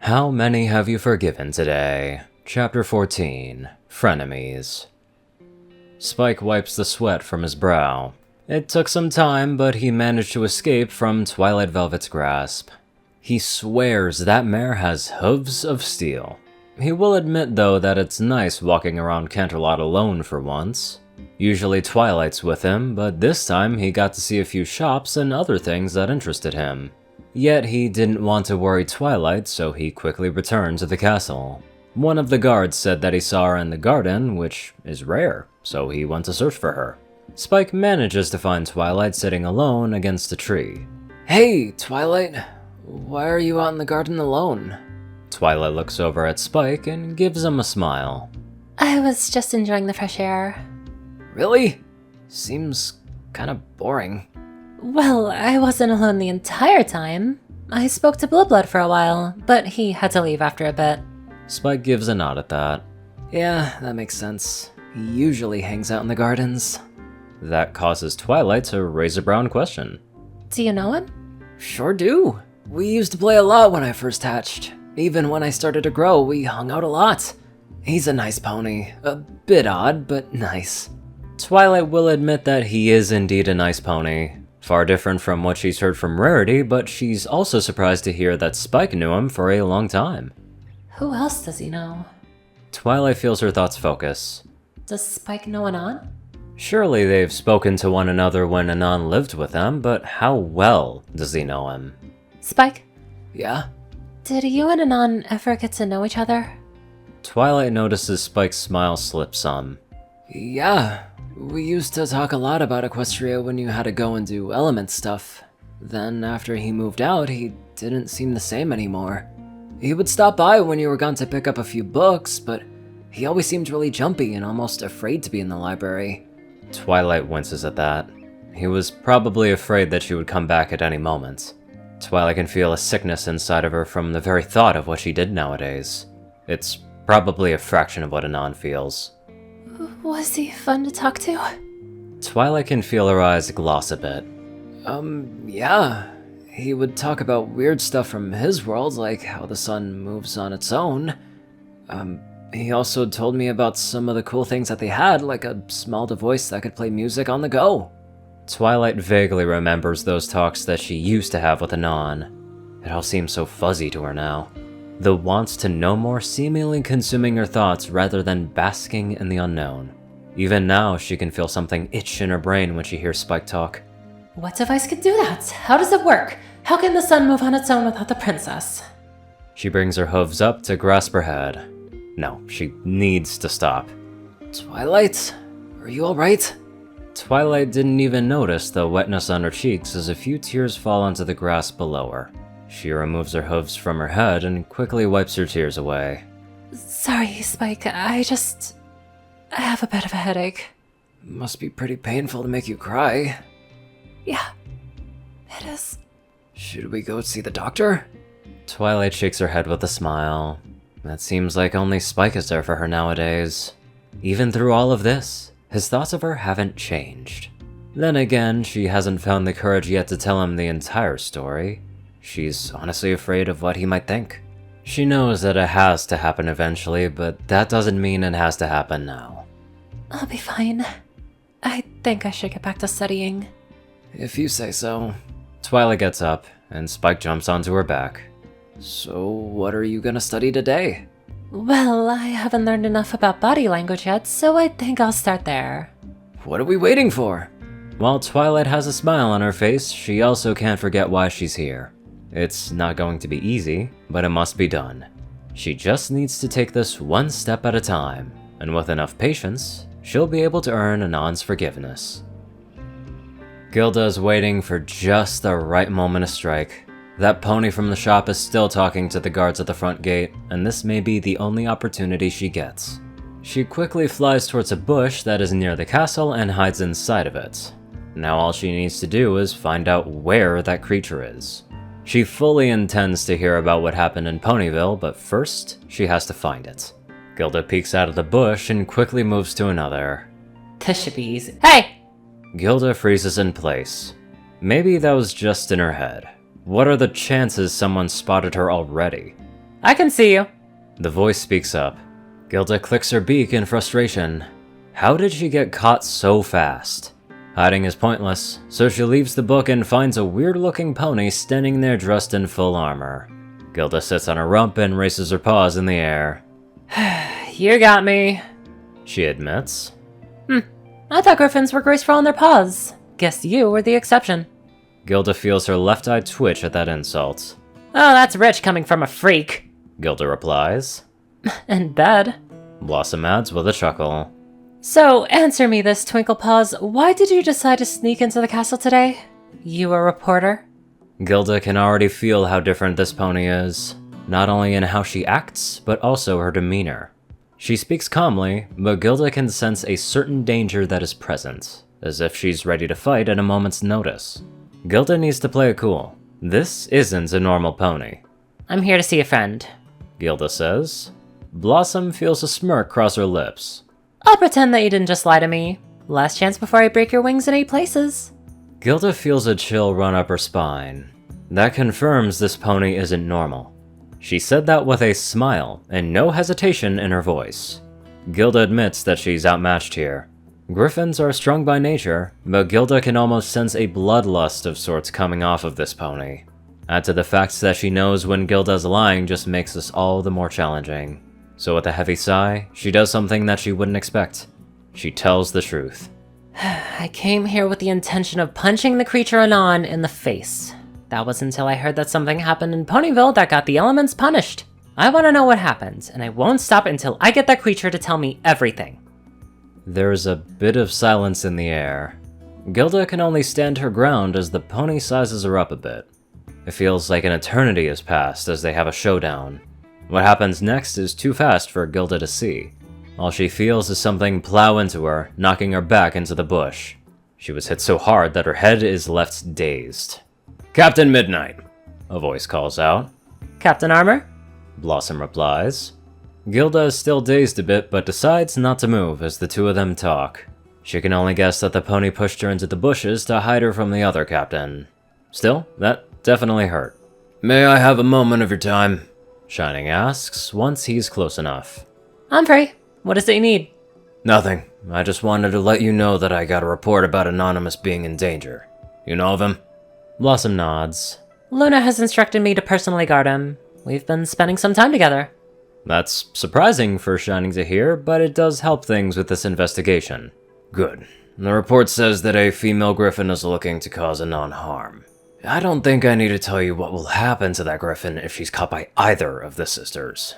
How many have you forgiven today? Chapter 14, Frenemies. Spike wipes the sweat from his brow. It took some time, but he managed to escape from Twilight Velvet's grasp. He swears that mare has hooves of steel. He will admit, though, that it's nice walking around Canterlot alone for once. Usually Twilight's with him, but this time he got to see a few shops and other things that interested him. Yet he didn't want to worry Twilight, so he quickly returned to the castle. One of the guards said that he saw her in the garden, which is rare, so he went to search for her. Spike manages to find Twilight sitting alone against a tree. Hey, Twilight, why are you out in the garden alone? Twilight looks over at Spike and gives him a smile. I was just enjoying the fresh air. Really? Seems kinda boring. Well, I wasn't alone the entire time. I spoke to Blood for a while, but he had to leave after a bit. Spike gives a nod at that. Yeah, that makes sense. He usually hangs out in the gardens. That causes Twilight to raise a brown question. Do you know him? Sure do. We used to play a lot when I first hatched. Even when I started to grow, we hung out a lot. He's a nice pony. A bit odd, but nice. Twilight will admit that he is indeed a nice pony. Far different from what she's heard from Rarity, but she's also surprised to hear that Spike knew him for a long time. Who else does he know? Twilight feels her thoughts focus. Does Spike know Anon? Surely they've spoken to one another when Anon lived with them, but how well does he know him? Spike? Yeah? Did you and Anon ever get to know each other? Twilight notices Spike's smile slip some. Yeah. We used to talk a lot about Equestria when you had to go and do element stuff. Then after he moved out, he didn't seem the same anymore. He would stop by when you were gone to pick up a few books, but he always seemed really jumpy and almost afraid to be in the library. Twilight winces at that. He was probably afraid that she would come back at any moment. Twilight can feel a sickness inside of her from the very thought of what she did nowadays. It's probably a fraction of what Anon feels. Was he fun to talk to? Twilight can feel her eyes gloss a bit. Yeah. He would talk about weird stuff from his world, like how the sun moves on its own. He also told me about some of the cool things that they had, like a small device that could play music on the go. Twilight vaguely remembers those talks that she used to have with Anon. It all seems so fuzzy to her now. The wants to know more seemingly consuming her thoughts rather than basking in the unknown. Even now, she can feel something itch in her brain when she hears Spike talk. What device could do that? How does it work? How can the sun move on its own without the princess? She brings her hooves up to grasp her head. No, she needs to stop. Twilight? Are you alright? Twilight didn't even notice the wetness on her cheeks as a few tears fall onto the grass below her. She removes her hooves from her head and quickly wipes her tears away. Sorry, Spike, I have a bit of a headache. Must be pretty painful to make you cry. Yeah, it is. Should we go see the doctor? Twilight shakes her head with a smile. It seems like only Spike is there for her nowadays. Even through all of this, his thoughts of her haven't changed. Then again, she hasn't found the courage yet to tell him the entire story. She's honestly afraid of what he might think. She knows that it has to happen eventually, but that doesn't mean it has to happen now. I'll be fine. I think I should get back to studying. If you say so. Twilight gets up, and Spike jumps onto her back. So, what are you gonna study today? Well, I haven't learned enough about body language yet, so I think I'll start there. What are we waiting for? While Twilight has a smile on her face, she also can't forget why she's here. It's not going to be easy, but it must be done. She just needs to take this one step at a time, and with enough patience, she'll be able to earn Anon's forgiveness. Gilda is waiting for just the right moment to strike. That pony from the shop is still talking to the guards at the front gate, and this may be the only opportunity she gets. She quickly flies towards a bush that is near the castle and hides inside of it. Now all she needs to do is find out where that creature is. She fully intends to hear about what happened in Ponyville, but first, she has to find it. Gilda peeks out of the bush and quickly moves to another. This should be easy. Hey! Gilda freezes in place. Maybe that was just in her head. What are the chances someone spotted her already? I can see you. The voice speaks up. Gilda clicks her beak in frustration. How did she get caught so fast? Hiding is pointless, so she leaves the book and finds a weird-looking pony standing there dressed in full armor. Gilda sits on her rump and raises her paws in the air. You got me. She admits. I thought griffins were graceful on their paws. Guess you were the exception. Gilda feels her left eye twitch at that insult. Oh, that's rich coming from a freak. Gilda replies. In bed. Blossom adds with a chuckle. So, answer me this, Twinklepaws. Why did you decide to sneak into the castle today? You a reporter? Gilda can already feel how different this pony is, not only in how she acts, but also her demeanor. She speaks calmly, but Gilda can sense a certain danger that is present, as if she's ready to fight at a moment's notice. Gilda needs to play it cool. This isn't a normal pony. I'm here to see a friend. Gilda says. Blossom feels a smirk cross her lips. I'll pretend that you didn't just lie to me. Last chance before I break your wings in 8 places. Gilda feels a chill run up her spine. That confirms this pony isn't normal. She said that with a smile and no hesitation in her voice. Gilda admits that she's outmatched here. Griffins are strong by nature, but Gilda can almost sense a bloodlust of sorts coming off of this pony. Add to the fact that she knows when Gilda's lying just makes this all the more challenging. So with a heavy sigh, she does something that she wouldn't expect. She tells the truth. I came here with the intention of punching the creature Anon in the face. That was until I heard that something happened in Ponyville that got the elements punished. I want to know what happened, and I won't stop until I get that creature to tell me everything. There's a bit of silence in the air. Gilda can only stand her ground as the pony sizes her up a bit. It feels like an eternity has passed as they have a showdown. What happens next is too fast for Gilda to see. All she feels is something plow into her, knocking her back into the bush. She was hit so hard that her head is left dazed. "Captain Midnight!" a voice calls out. Captain Armor? Blossom replies. Gilda is still dazed a bit, but decides not to move as the two of them talk. She can only guess that the pony pushed her into the bushes to hide her from the other captain. Still, that definitely hurt. "May I have a moment of your time?" Shining asks, once he's close enough. I'm free. What is it you need? "Nothing. I just wanted to let you know that I got a report about Anonymous being in danger. You know of him?" Blossom nods. Luna has instructed me to personally guard him. We've been spending some time together. That's surprising for Shining to hear, but it does help things with this investigation. "Good. The report says that a female griffin is looking to cause Anon harm. I don't think I need to tell you what will happen to that griffin if she's caught by either of the sisters."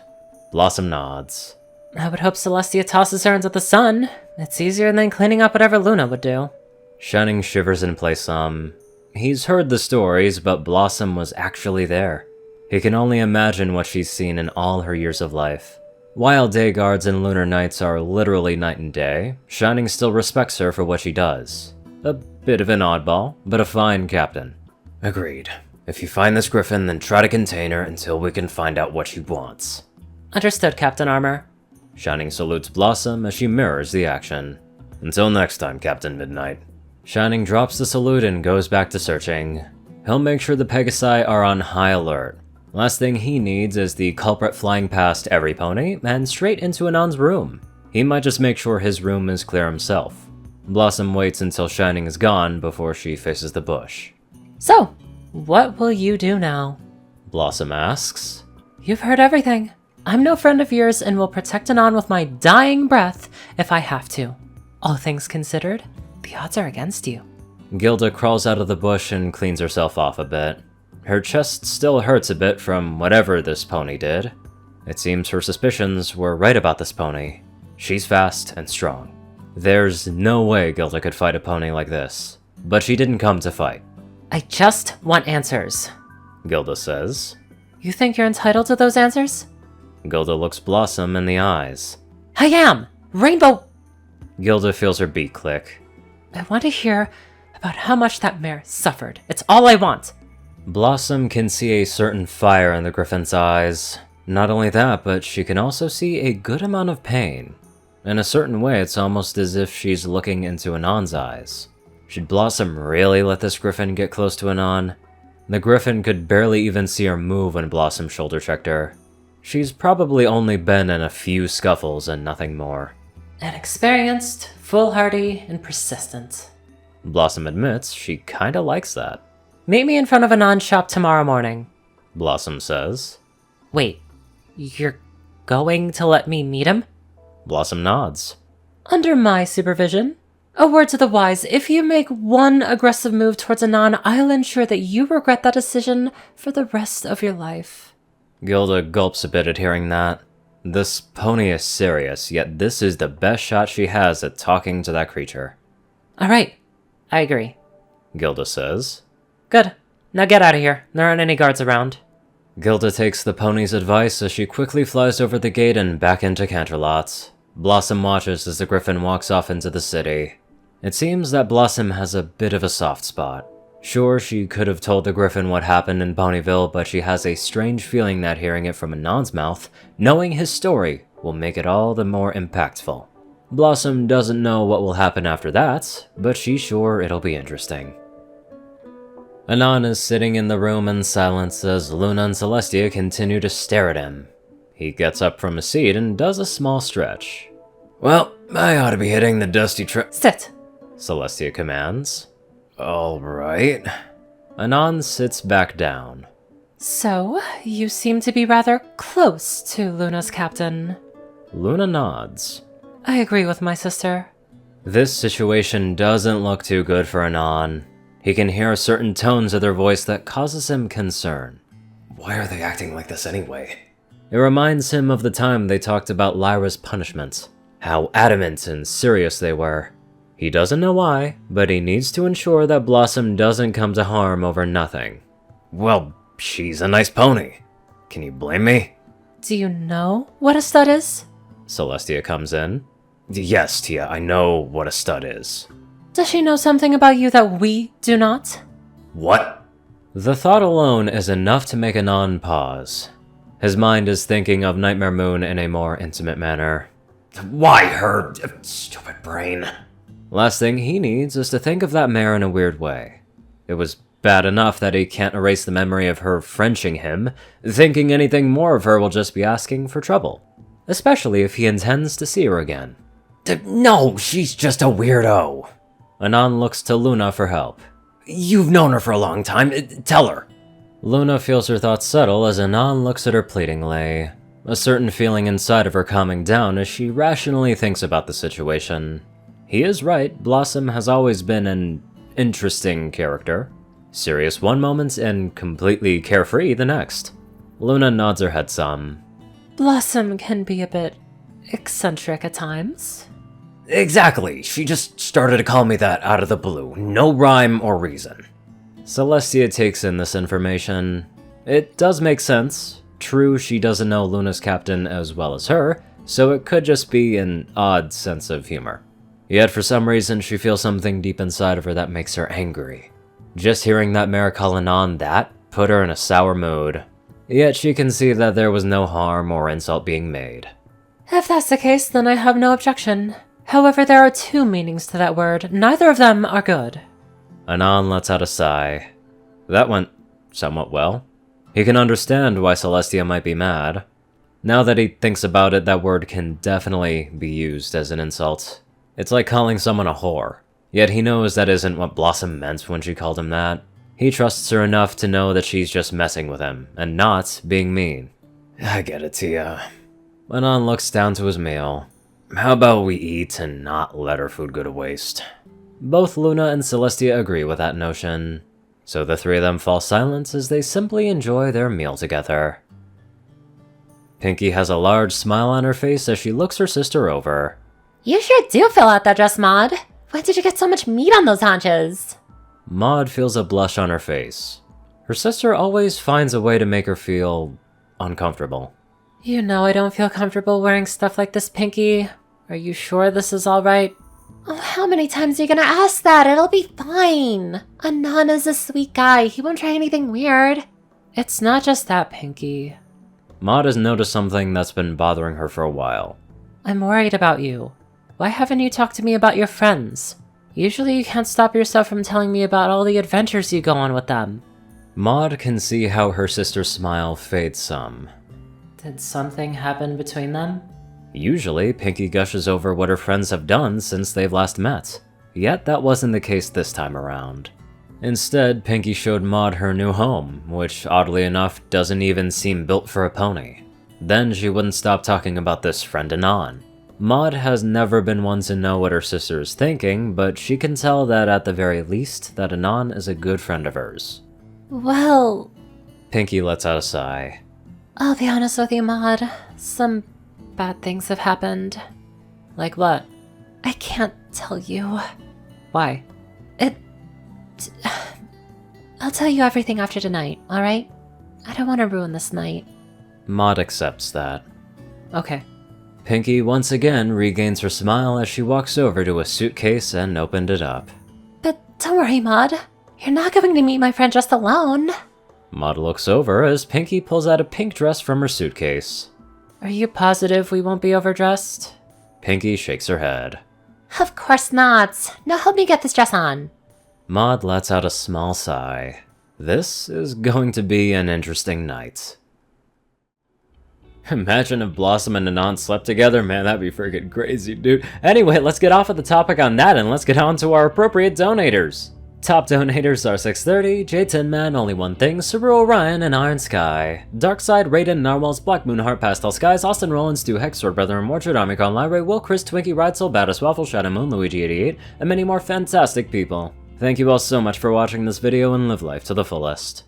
Blossom nods. I would hope Celestia tosses her into the sun. It's easier than cleaning up whatever Luna would do. Shining shivers in place some. He's heard the stories, but Blossom was actually there. He can only imagine what she's seen in all her years of life. While day guards and lunar nights are literally night and day, Shining still respects her for what she does. A bit of an oddball, but a fine captain. "Agreed. If you find this griffin, then try to contain her until we can find out what she wants." Understood, Captain Armor. Shining salutes Blossom as she mirrors the action. "Until next time, Captain Midnight." Shining drops the salute and goes back to searching. He'll make sure the Pegasi are on high alert. Last thing he needs is the culprit flying past every pony and straight into Anon's room. He might just make sure his room is clear himself. Blossom waits until Shining is gone before she faces the bush. So, what will you do now? Blossom asks. You've heard everything. I'm no friend of yours and will protect Anon with my dying breath if I have to. All things considered, the odds are against you. Gilda crawls out of the bush and cleans herself off a bit. Her chest still hurts a bit from whatever this pony did. It seems her suspicions were right about this pony. She's fast and strong. There's no way Gilda could fight a pony like this. But she didn't come to fight. I just want answers, Gilda says. You think you're entitled to those answers? Gilda looks Blossom in the eyes. I am! Rainbow! Gilda feels her beat click. I want to hear about how much that mare suffered. It's all I want. Blossom can see a certain fire in the griffin's eyes. Not only that, but she can also see a good amount of pain. In a certain way, it's almost as if she's looking into Anon's eyes. Should Blossom really let this griffin get close to Anon? The griffin could barely even see her move when Blossom shoulder checked her. She's probably only been in a few scuffles and nothing more. Inexperienced, foolhardy, and persistent. Blossom admits she kinda likes that. Meet me in front of Anon shop tomorrow morning. Blossom says. Wait, you're going to let me meet him? Blossom nods. Under my supervision. A word to the wise, if you make one aggressive move towards Anon, I'll ensure that you regret that decision for the rest of your life. Gilda gulps a bit at hearing that. This pony is serious, yet this is the best shot she has at talking to that creature. Alright, I agree. Gilda says. Good. Now get out of here. There aren't any guards around. Gilda takes the pony's advice as she quickly flies over the gate and back into Canterlot. Blossom watches as the griffin walks off into the city. It seems that Blossom has a bit of a soft spot. Sure, she could have told the griffin what happened in Ponyville, but she has a strange feeling that hearing it from Anon's mouth, knowing his story, will make it all the more impactful. Blossom doesn't know what will happen after that, but she's sure it'll be interesting. Anon is sitting in the room in silence as Luna and Celestia continue to stare at him. He gets up from his seat and does a small stretch. Well, I ought to be hitting the dusty Sit. Celestia commands. All right. Anon sits back down. So, you seem to be rather close to Luna's captain. Luna nods. I agree with my sister. This situation doesn't look too good for Anon. He can hear certain tones of their voice that causes him concern. Why are they acting like this anyway? It reminds him of the time they talked about Lyra's punishment. How adamant and serious they were. He doesn't know why, but he needs to ensure that Blossom doesn't come to harm over nothing. Well, she's a nice pony. Can you blame me? Do you know what a stud is? Celestia comes in. Yes, Tia, I know what a stud is. Does she know something about you that we do not? What? The thought alone is enough to make Anon pause. His mind is thinking of Nightmare Moon in a more intimate manner. Why her? Stupid brain. Last thing he needs is to think of that mare in a weird way. It was bad enough that he can't erase the memory of her Frenching him. Thinking anything more of her will just be asking for trouble. Especially if he intends to see her again. No, she's just a weirdo. Anon looks to Luna for help. You've known her for a long time. Tell her. Luna feels her thoughts settle as Anon looks at her pleadingly. A certain feeling inside of her calming down as she rationally thinks about the situation. He is right, Blossom has always been an interesting character. Serious one moment and completely carefree the next. Luna nods her head some. Blossom can be a bit eccentric at times. Exactly, she just started to call me that out of the blue. No rhyme or reason. Celestia takes in this information. It does make sense. True, she doesn't know Luna's captain as well as her, so it could just be an odd sense of humor. Yet for some reason she feels something deep inside of her that makes her angry. Just hearing that mare call Anon that put her in a sour mood. Yet she can see that there was no harm or insult being made. If that's the case, then I have no objection. However, there are two meanings to that word. Neither of them are good. Anon lets out a sigh. That went somewhat well. He can understand why Celestia might be mad. Now that he thinks about it, that word can definitely be used as an insult. It's like calling someone a whore. Yet he knows that isn't what Blossom meant when she called him that. He trusts her enough to know that she's just messing with him, and not being mean. I get it, Tia. Anon looks down to his meal. How about we eat and not let our food go to waste? Both Luna and Celestia agree with that notion. So the three of them fall silent as they simply enjoy their meal together. Pinkie has a large smile on her face as she looks her sister over. You sure do fill out that dress, Maud. When did you get so much meat on those haunches? Maud feels a blush on her face. Her sister always finds a way to make her feel uncomfortable. You know I don't feel comfortable wearing stuff like this, Pinkie. Are you sure this is alright? Oh, how many times are you gonna ask that? It'll be fine. Anon is a sweet guy. He won't try anything weird. It's not just that, Pinkie. Maud has noticed something that's been bothering her for a while. I'm worried about you. Why haven't you talked to me about your friends? Usually you can't stop yourself from telling me about all the adventures you go on with them. Maud can see how her sister's smile fades some. Did something happen between them? Usually, Pinkie gushes over what her friends have done since they've last met. Yet that wasn't the case this time around. Instead, Pinkie showed Maud her new home, which oddly enough doesn't even seem built for a pony. Then she wouldn't stop talking about this friend Anon. Maud has never been one to know what her sister is thinking, but she can tell that at the very least that Anon is a good friend of hers. Well, Pinkie lets out a sigh. I'll be honest with you, Maud. Some bad things have happened. Like what? I can't tell you. Why? I'll tell you everything after tonight, alright? I don't want to ruin this night. Maud accepts that. Okay. Pinkie once again regains her smile as she walks over to a suitcase and opened it up. But don't worry, Maud. You're not going to meet my friend just alone. Maud looks over as Pinkie pulls out a pink dress from her suitcase. Are you positive we won't be overdressed? Pinkie shakes her head. Of course not. Now help me get this dress on. Maud lets out a small sigh. This is going to be an interesting night. Imagine if Blossom and Anon slept together, man, that'd be freaking crazy, dude. Anyway, let's get off of the topic on that and let's get on to our appropriate donators. Top donators are 630, J10Man, Only One Thing, Ceru, Orion, and IronSky. Darkside, Rayden, Narwhals, Blackmoonheart, Pastel Skies, Austin, Rolan, Stu, Hex, Sword Brother, Mordred, Omicron, Lyrae, Will, Chris, Twinkie, Ridesoul, Badass Waffle, Shadow Moon, Luigi88, and many more fantastic people. Thank you all so much for watching this video and live life to the fullest.